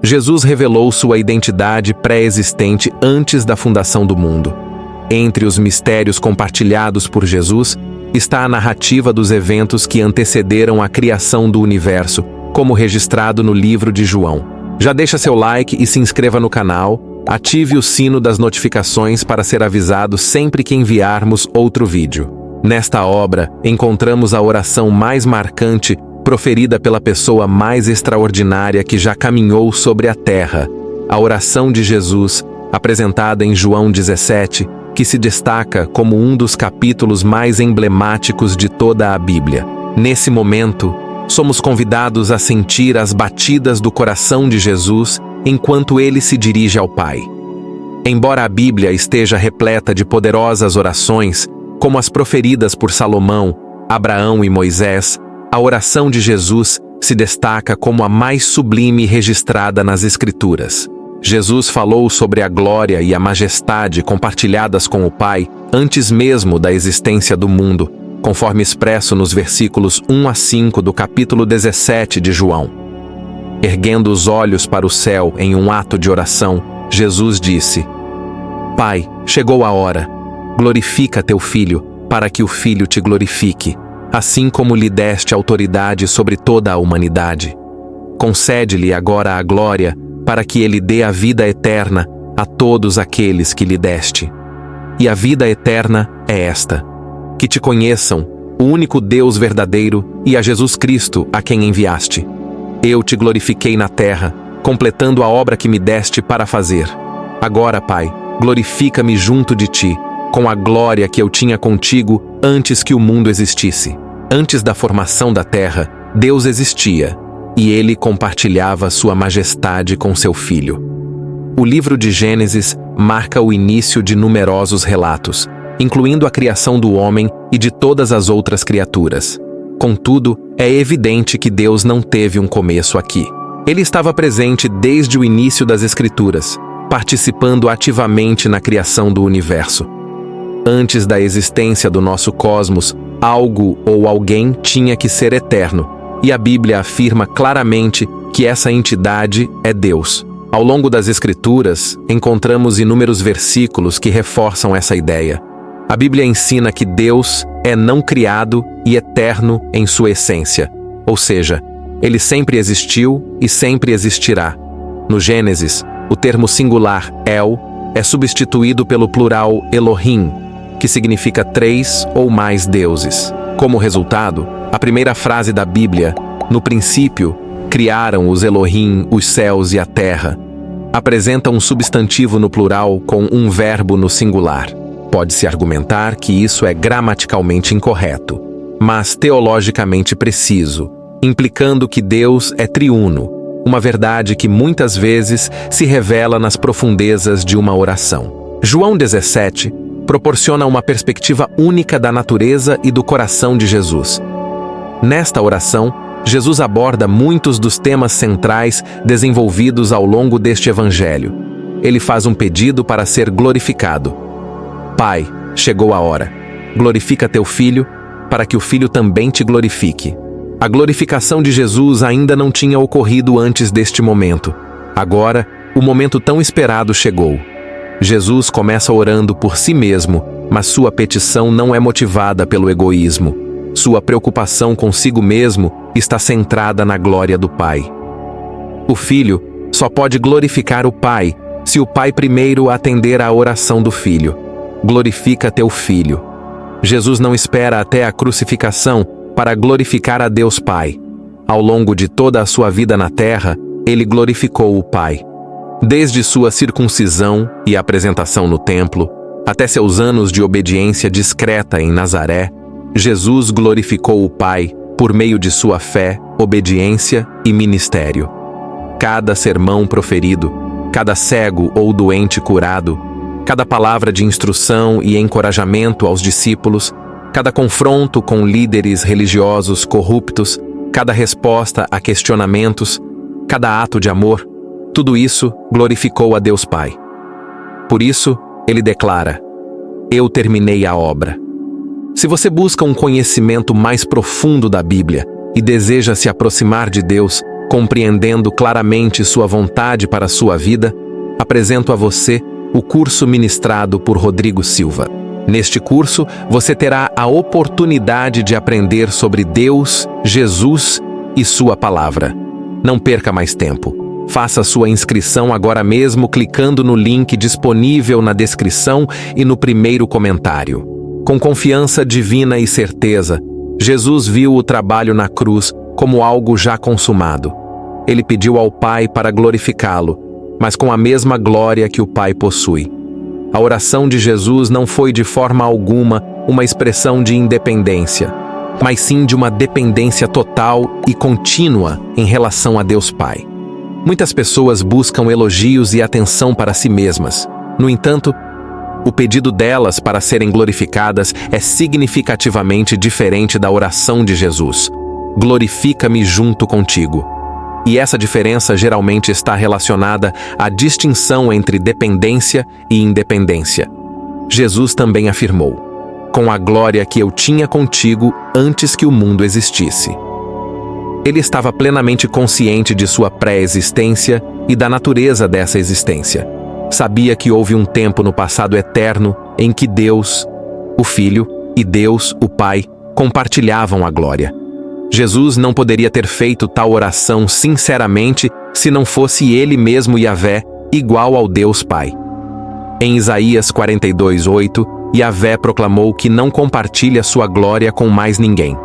Jesus revelou sua identidade pré-existente antes da fundação do mundo. Entre os mistérios compartilhados por Jesus está a narrativa dos eventos que antecederam a criação do universo, como registrado no livro de João. Já deixa seu like e se inscreva no canal, ative o sino das notificações para ser avisado sempre que enviarmos outro vídeo. Nesta obra, encontramos a oração mais marcante proferida pela pessoa mais extraordinária que já caminhou sobre a terra, a oração de Jesus, apresentada em João 17, que se destaca como um dos capítulos mais emblemáticos de toda a Bíblia. Nesse momento, somos convidados a sentir as batidas do coração de Jesus enquanto ele se dirige ao Pai. Embora a Bíblia esteja repleta de poderosas orações, como as proferidas por Salomão, Abraão e Moisés, a oração de Jesus se destaca como a mais sublime registrada nas Escrituras. Jesus falou sobre a glória e a majestade compartilhadas com o Pai antes mesmo da existência do mundo, conforme expresso nos versículos 1 a 5 do capítulo 17 de João. Erguendo os olhos para o céu em um ato de oração, Jesus disse: Pai, chegou a hora. Glorifica teu Filho, para que o Filho te glorifique, assim como lhe deste autoridade sobre toda a humanidade. Concede-lhe agora a glória, para que ele dê a vida eterna a todos aqueles que lhe deste. E a vida eterna é esta: que te conheçam, o único Deus verdadeiro, e a Jesus Cristo, a quem enviaste. Eu te glorifiquei na terra, completando a obra que me deste para fazer. Agora, Pai, glorifica-me junto de ti, com a glória que eu tinha contigo antes que o mundo existisse. Antes da formação da terra, Deus existia, e ele compartilhava sua majestade com seu Filho. O livro de Gênesis marca o início de numerosos relatos, incluindo a criação do homem e de todas as outras criaturas. Contudo, é evidente que Deus não teve um começo aqui. Ele estava presente desde o início das Escrituras, participando ativamente na criação do universo. Antes da existência do nosso cosmos, algo ou alguém tinha que ser eterno, e a Bíblia afirma claramente que essa entidade é Deus. Ao longo das Escrituras, encontramos inúmeros versículos que reforçam essa ideia. A Bíblia ensina que Deus é não criado e eterno em sua essência, ou seja, ele sempre existiu e sempre existirá. No Gênesis, o termo singular El é substituído pelo plural Elohim, que significa 3 ou mais deuses. Como resultado, a primeira frase da Bíblia, no princípio, criaram os Elohim os céus e a terra, apresenta um substantivo no plural com um verbo no singular. Pode-se argumentar que isso é gramaticalmente incorreto, mas teologicamente preciso, implicando que Deus é triuno, uma verdade que muitas vezes se revela nas profundezas de uma oração. João 17 proporciona uma perspectiva única da natureza e do coração de Jesus. Nesta oração, Jesus aborda muitos dos temas centrais desenvolvidos ao longo deste evangelho. Ele faz um pedido para ser glorificado. Pai, chegou a hora. Glorifica teu Filho, para que o Filho também te glorifique. A glorificação de Jesus ainda não tinha ocorrido antes deste momento. Agora, o momento tão esperado chegou. Jesus começa orando por si mesmo, mas sua petição não é motivada pelo egoísmo. Sua preocupação consigo mesmo está centrada na glória do Pai. O Filho só pode glorificar o Pai se o Pai primeiro atender à oração do Filho. Glorifica teu Filho. Jesus não espera até a crucificação para glorificar a Deus Pai. Ao longo de toda a sua vida na terra, ele glorificou o Pai. Desde sua circuncisão e apresentação no templo, até seus anos de obediência discreta em Nazaré, Jesus glorificou o Pai por meio de sua fé, obediência e ministério. Cada sermão proferido, cada cego ou doente curado, cada palavra de instrução e encorajamento aos discípulos, cada confronto com líderes religiosos corruptos, cada resposta a questionamentos, cada ato de amor, tudo isso glorificou a Deus Pai. Por isso, ele declara: eu terminei a obra. Se você busca um conhecimento mais profundo da Bíblia e deseja se aproximar de Deus, compreendendo claramente sua vontade para sua vida, apresento a você o curso ministrado por Rodrigo Silva. Neste curso, você terá a oportunidade de aprender sobre Deus, Jesus e sua palavra. Não perca mais tempo. Faça sua inscrição agora mesmo clicando no link disponível na descrição e no primeiro comentário. Com confiança divina e certeza, Jesus viu o trabalho na cruz como algo já consumado. Ele pediu ao Pai para glorificá-lo, mas com a mesma glória que o Pai possui. A oração de Jesus não foi de forma alguma uma expressão de independência, mas sim de uma dependência total e contínua em relação a Deus Pai. Muitas pessoas buscam elogios e atenção para si mesmas. No entanto, o pedido delas para serem glorificadas é significativamente diferente da oração de Jesus. Glorifica-me junto contigo. E essa diferença geralmente está relacionada à distinção entre dependência e independência. Jesus também afirmou: com a glória que eu tinha contigo antes que o mundo existisse. Ele estava plenamente consciente de sua pré-existência e da natureza dessa existência. Sabia que houve um tempo no passado eterno em que Deus, o Filho, e Deus, o Pai, compartilhavam a glória. Jesus não poderia ter feito tal oração sinceramente se não fosse ele mesmo Yahvé, igual ao Deus Pai. Em Isaías 42:8, Yahvé proclamou que não compartilha sua glória com mais ninguém.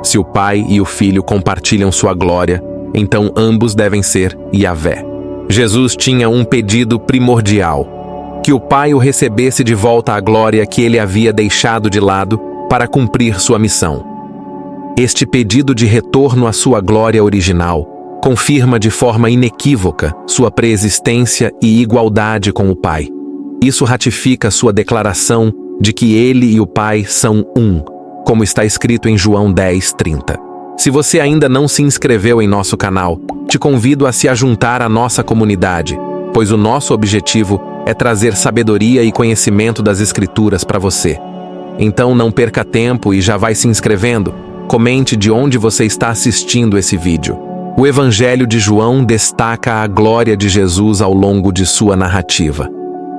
Se o Pai e o Filho compartilham sua glória, então ambos devem ser Yahvé. Jesus tinha um pedido primordial: que o Pai o recebesse de volta à glória que ele havia deixado de lado para cumprir sua missão. Este pedido de retorno à sua glória original confirma de forma inequívoca sua preexistência e igualdade com o Pai. Isso ratifica sua declaração de que ele e o Pai são um, como está escrito em João 10:30. Se você ainda não se inscreveu em nosso canal, te convido a se ajuntar à nossa comunidade, pois o nosso objetivo é trazer sabedoria e conhecimento das Escrituras para você. Então não perca tempo e já vai se inscrevendo. Comente de onde você está assistindo esse vídeo. O Evangelho de João destaca a glória de Jesus ao longo de sua narrativa.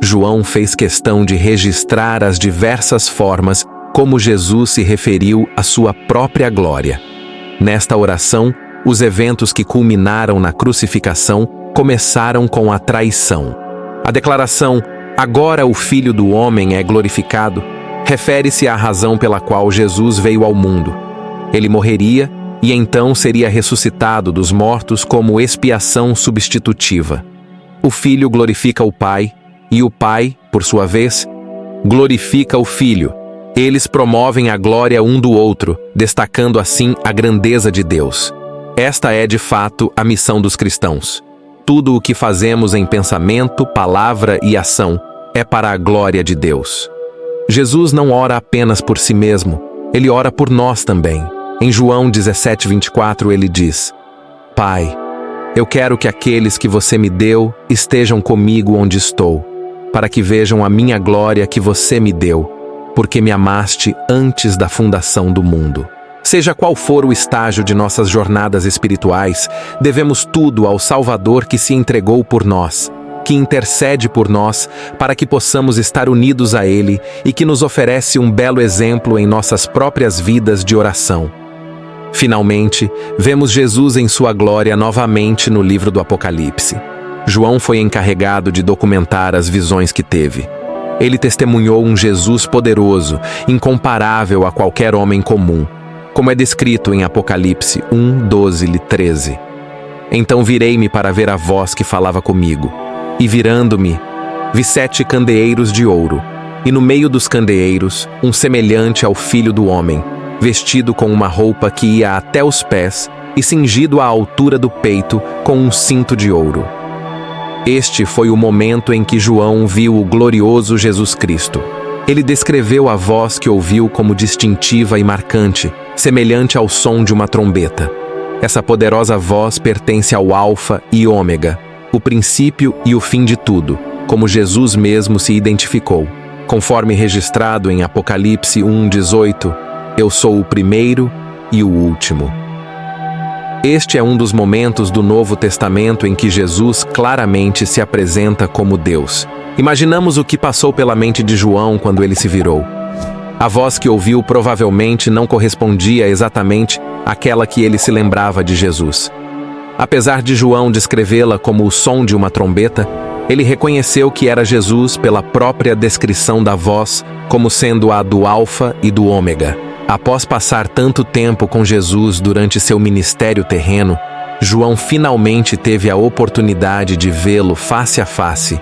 João fez questão de registrar as diversas formas como Jesus se referiu à sua própria glória. Nesta oração, os eventos que culminaram na crucificação começaram com a traição. A declaração "agora o Filho do Homem é glorificado" refere-se à razão pela qual Jesus veio ao mundo. Ele morreria e então seria ressuscitado dos mortos como expiação substitutiva. O Filho glorifica o Pai e o Pai, por sua vez, glorifica o Filho. Eles promovem a glória um do outro, destacando assim a grandeza de Deus. Esta é, de fato, a missão dos cristãos. Tudo o que fazemos em pensamento, palavra e ação é para a glória de Deus. Jesus não ora apenas por si mesmo, ele ora por nós também. Em João 17:24 ele diz: Pai, eu quero que aqueles que você me deu estejam comigo onde estou, para que vejam a minha glória que você me deu, porque me amaste antes da fundação do mundo. Seja qual for o estágio de nossas jornadas espirituais, devemos tudo ao Salvador que se entregou por nós, que intercede por nós para que possamos estar unidos a Ele e que nos oferece um belo exemplo em nossas próprias vidas de oração. Finalmente, vemos Jesus em sua glória novamente no livro do Apocalipse. João foi encarregado de documentar as visões que teve. Ele testemunhou um Jesus poderoso, incomparável a qualquer homem comum, como é descrito em Apocalipse 1:12-13. Então virei-me para ver a voz que falava comigo, e virando-me, vi 7 candeeiros de ouro, e no meio dos candeeiros, um semelhante ao Filho do Homem, vestido com uma roupa que ia até os pés e cingido à altura do peito com um cinto de ouro. Este foi o momento em que João viu o glorioso Jesus Cristo. Ele descreveu a voz que ouviu como distintiva e marcante, semelhante ao som de uma trombeta. Essa poderosa voz pertence ao Alfa e Ômega, o princípio e o fim de tudo, como Jesus mesmo se identificou. Conforme registrado em Apocalipse 1:18, eu sou o primeiro e o último. Este é um dos momentos do Novo Testamento em que Jesus claramente se apresenta como Deus. Imaginamos o que passou pela mente de João quando ele se virou. A voz que ouviu provavelmente não correspondia exatamente àquela que ele se lembrava de Jesus. Apesar de João descrevê-la como o som de uma trombeta, ele reconheceu que era Jesus pela própria descrição da voz como sendo a do Alfa e do Ômega. Após passar tanto tempo com Jesus durante seu ministério terreno, João finalmente teve a oportunidade de vê-lo face a face.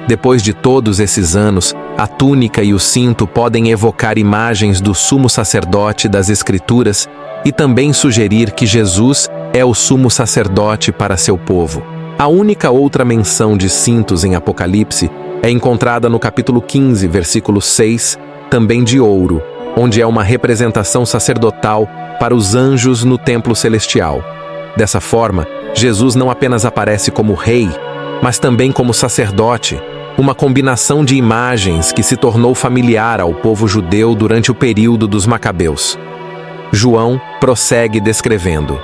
Depois de todos esses anos, a túnica e o cinto podem evocar imagens do sumo sacerdote das Escrituras e também sugerir que Jesus é o sumo sacerdote para seu povo. A única outra menção de cintos em Apocalipse é encontrada no capítulo 15, versículo 6, também de ouro, onde é uma representação sacerdotal para os anjos no templo celestial. Dessa forma, Jesus não apenas aparece como rei, mas também como sacerdote, uma combinação de imagens que se tornou familiar ao povo judeu durante o período dos Macabeus. João prossegue descrevendo: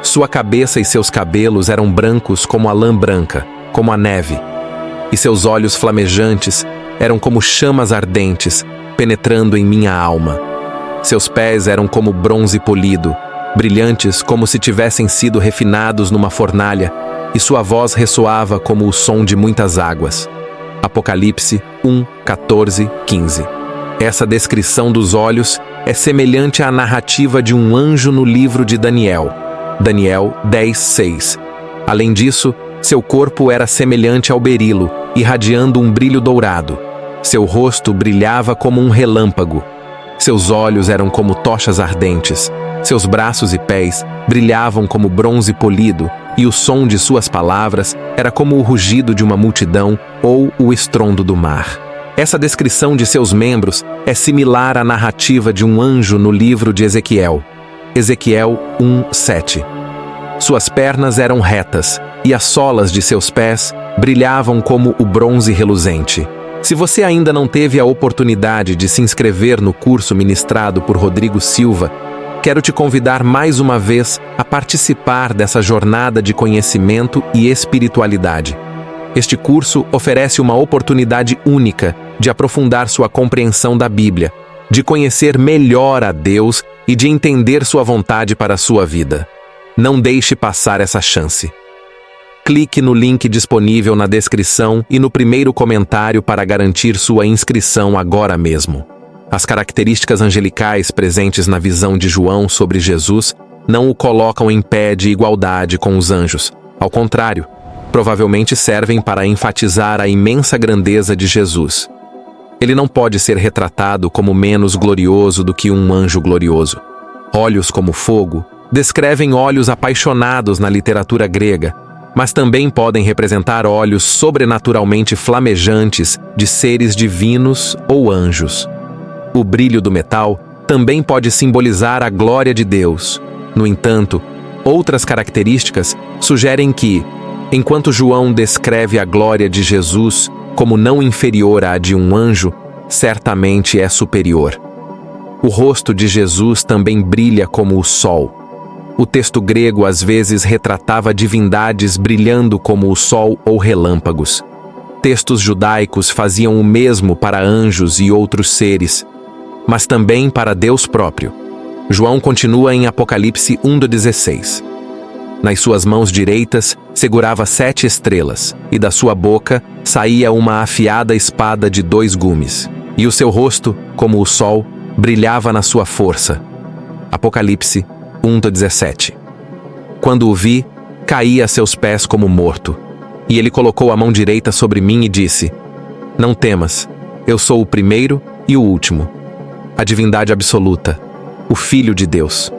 sua cabeça e seus cabelos eram brancos como a lã branca, como a neve, e seus olhos flamejantes eram como chamas ardentes, penetrando em minha alma. Seus pés eram como bronze polido, brilhantes como se tivessem sido refinados numa fornalha, e sua voz ressoava como o som de muitas águas. Apocalipse 1, 14, 15. Essa descrição dos olhos é semelhante à narrativa de um anjo no livro de Daniel. Daniel 10, 6. Além disso, seu corpo era semelhante ao berilo, irradiando um brilho dourado. Seu rosto brilhava como um relâmpago. Seus olhos eram como tochas ardentes. Seus braços e pés brilhavam como bronze polido, e o som de suas palavras era como o rugido de uma multidão ou o estrondo do mar. Essa descrição de seus membros é similar à narrativa de um anjo no livro de Ezequiel. Ezequiel 1, 7. Suas pernas eram retas, e as solas de seus pés brilhavam como o bronze reluzente. Se você ainda não teve a oportunidade de se inscrever no curso ministrado por Rodrigo Silva, quero te convidar mais uma vez a participar dessa jornada de conhecimento e espiritualidade. Este curso oferece uma oportunidade única de aprofundar sua compreensão da Bíblia, de conhecer melhor a Deus e de entender sua vontade para a sua vida. Não deixe passar essa chance. Clique no link disponível na descrição e no primeiro comentário para garantir sua inscrição agora mesmo. As características angelicais presentes na visão de João sobre Jesus não o colocam em pé de igualdade com os anjos. Ao contrário, provavelmente servem para enfatizar a imensa grandeza de Jesus. Ele não pode ser retratado como menos glorioso do que um anjo glorioso. Olhos como fogo descrevem olhos apaixonados na literatura grega, mas também podem representar olhos sobrenaturalmente flamejantes de seres divinos ou anjos. O brilho do metal também pode simbolizar a glória de Deus. No entanto, outras características sugerem que, enquanto João descreve a glória de Jesus como não inferior à de um anjo, certamente é superior. O rosto de Jesus também brilha como o sol. O texto grego às vezes retratava divindades brilhando como o sol ou relâmpagos. Textos judaicos faziam o mesmo para anjos e outros seres, mas também para Deus próprio. João continua em Apocalipse 1:16. Nas suas mãos direitas segurava 7 estrelas, e da sua boca saía uma afiada espada de 2 gumes, e o seu rosto, como o sol, brilhava na sua força. Apocalipse 1:17. Quando o vi, caí a seus pés como morto. E ele colocou a mão direita sobre mim e disse: não temas, eu sou o primeiro e o último, a divindade absoluta, o Filho de Deus.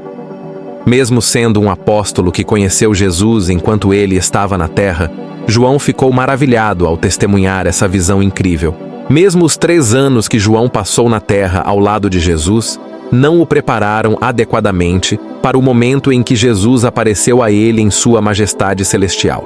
Mesmo sendo um apóstolo que conheceu Jesus enquanto ele estava na terra, João ficou maravilhado ao testemunhar essa visão incrível. Mesmo os 3 anos que João passou na terra ao lado de Jesus, não o prepararam adequadamente para o momento em que Jesus apareceu a ele em sua majestade celestial.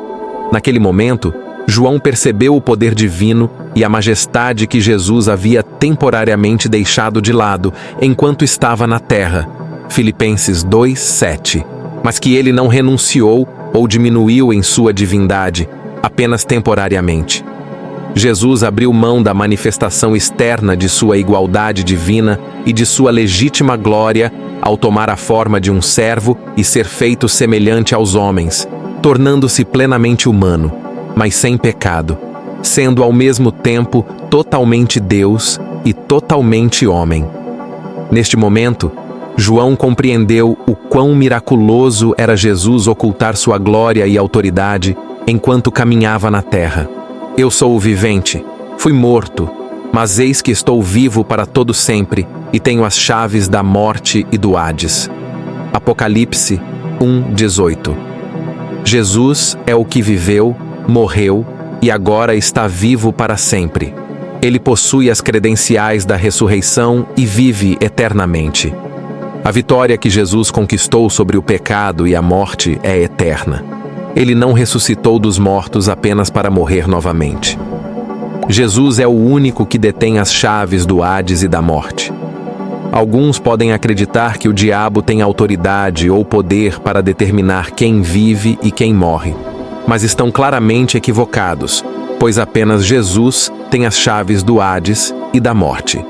Naquele momento, João percebeu o poder divino e a majestade que Jesus havia temporariamente deixado de lado enquanto estava na terra. Filipenses 2:7. mas que ele não renunciou ou diminuiu em sua divindade, apenas temporariamente. Jesus abriu mão da manifestação externa de sua igualdade divina e de sua legítima glória ao tomar a forma de um servo e ser feito semelhante aos homens, tornando-se plenamente humano, mas sem pecado, sendo ao mesmo tempo totalmente Deus e totalmente homem. Neste momento, João compreendeu o quão miraculoso era Jesus ocultar sua glória e autoridade enquanto caminhava na terra. Eu sou o vivente, fui morto, mas eis que estou vivo para todo sempre e tenho as chaves da morte e do Hades. Apocalipse 1:18. Jesus é o que viveu, morreu e agora está vivo para sempre. Ele possui as credenciais da ressurreição e vive eternamente. A vitória que Jesus conquistou sobre o pecado e a morte é eterna. Ele não ressuscitou dos mortos apenas para morrer novamente. Jesus é o único que detém as chaves do Hades e da morte. Alguns podem acreditar que o diabo tem autoridade ou poder para determinar quem vive e quem morre, mas estão claramente equivocados, pois apenas Jesus tem as chaves do Hades e da morte.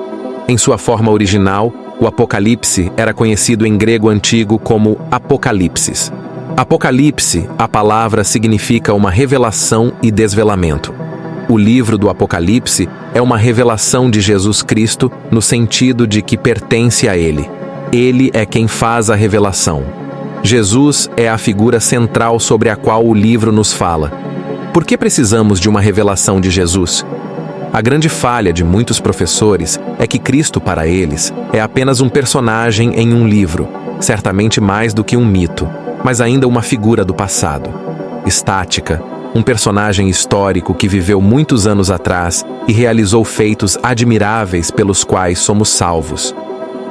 Em sua forma original, o Apocalipse era conhecido em grego antigo como Apocalipsis. Apocalipse, a palavra significa uma revelação e desvelamento. O livro do Apocalipse é uma revelação de Jesus Cristo no sentido de que pertence a Ele. Ele é quem faz a revelação. Jesus é a figura central sobre a qual o livro nos fala. Por que precisamos de uma revelação de Jesus? A grande falha de muitos professores é que Cristo, para eles, é apenas um personagem em um livro, certamente mais do que um mito, mas ainda uma figura do passado. Estática, um personagem histórico que viveu muitos anos atrás e realizou feitos admiráveis pelos quais somos salvos,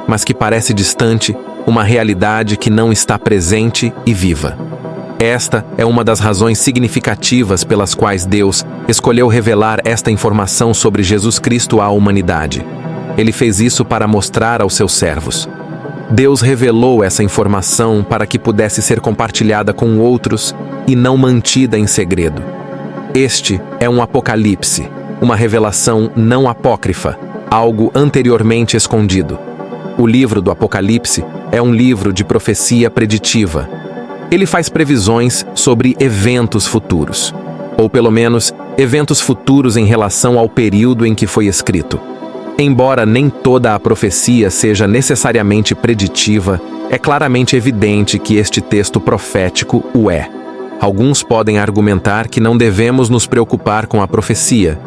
mas que parece distante, uma realidade que não está presente e viva. Esta é uma das razões significativas pelas quais Deus escolheu revelar esta informação sobre Jesus Cristo à humanidade. Ele fez isso para mostrar aos seus servos. Deus revelou essa informação para que pudesse ser compartilhada com outros e não mantida em segredo. Este é um apocalipse, uma revelação não apócrifa, algo anteriormente escondido. O livro do Apocalipse é um livro de profecia preditiva. Ele faz previsões sobre eventos futuros, ou pelo menos, eventos futuros em relação ao período em que foi escrito. Embora nem toda a profecia seja necessariamente preditiva, é claramente evidente que este texto profético o é. Alguns podem argumentar que não devemos nos preocupar com a profecia,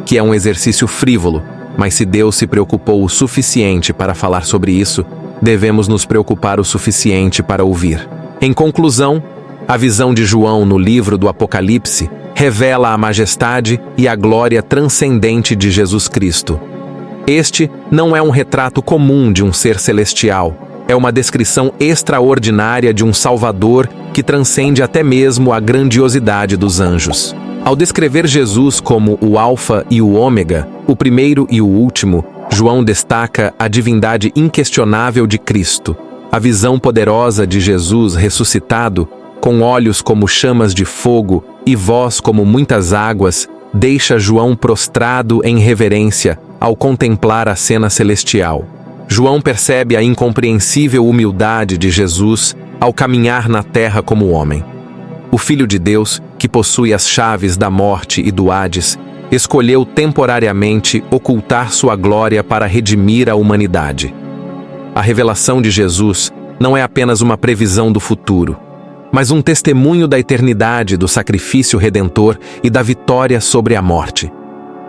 que é um exercício frívolo, mas se Deus se preocupou o suficiente para falar sobre isso, devemos nos preocupar o suficiente para ouvir. Em conclusão, a visão de João no livro do Apocalipse revela a majestade e a glória transcendente de Jesus Cristo. Este não é um retrato comum de um ser celestial, é uma descrição extraordinária de um Salvador que transcende até mesmo a grandiosidade dos anjos. Ao descrever Jesus como o Alfa e o Ômega, o primeiro e o último, João destaca a divindade inquestionável de Cristo. A visão poderosa de Jesus ressuscitado, com olhos como chamas de fogo e voz como muitas águas, deixa João prostrado em reverência ao contemplar a cena celestial. João percebe a incompreensível humildade de Jesus ao caminhar na terra como homem. O Filho de Deus, que possui as chaves da morte e do Hades, escolheu temporariamente ocultar sua glória para redimir a humanidade. A revelação de Jesus não é apenas uma previsão do futuro, mas um testemunho da eternidade do sacrifício redentor e da vitória sobre a morte.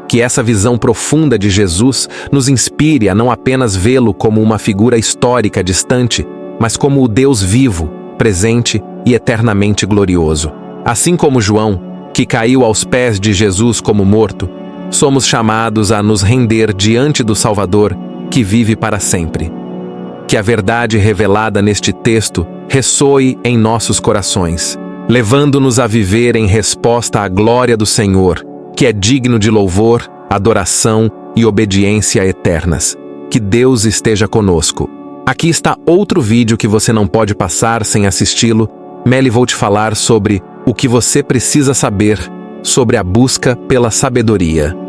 Que essa visão profunda de Jesus nos inspire a não apenas vê-lo como uma figura histórica distante, mas como o Deus vivo, presente e eternamente glorioso. Assim como João, que caiu aos pés de Jesus como morto, somos chamados a nos render diante do Salvador, que vive para sempre. Que a verdade revelada neste texto ressoe em nossos corações, levando-nos a viver em resposta à glória do Senhor, que é digno de louvor, adoração e obediência eternas. Que Deus esteja conosco. Aqui está outro vídeo que você não pode passar sem assisti-lo, Melly, vou te falar sobre o que você precisa saber sobre a busca pela sabedoria.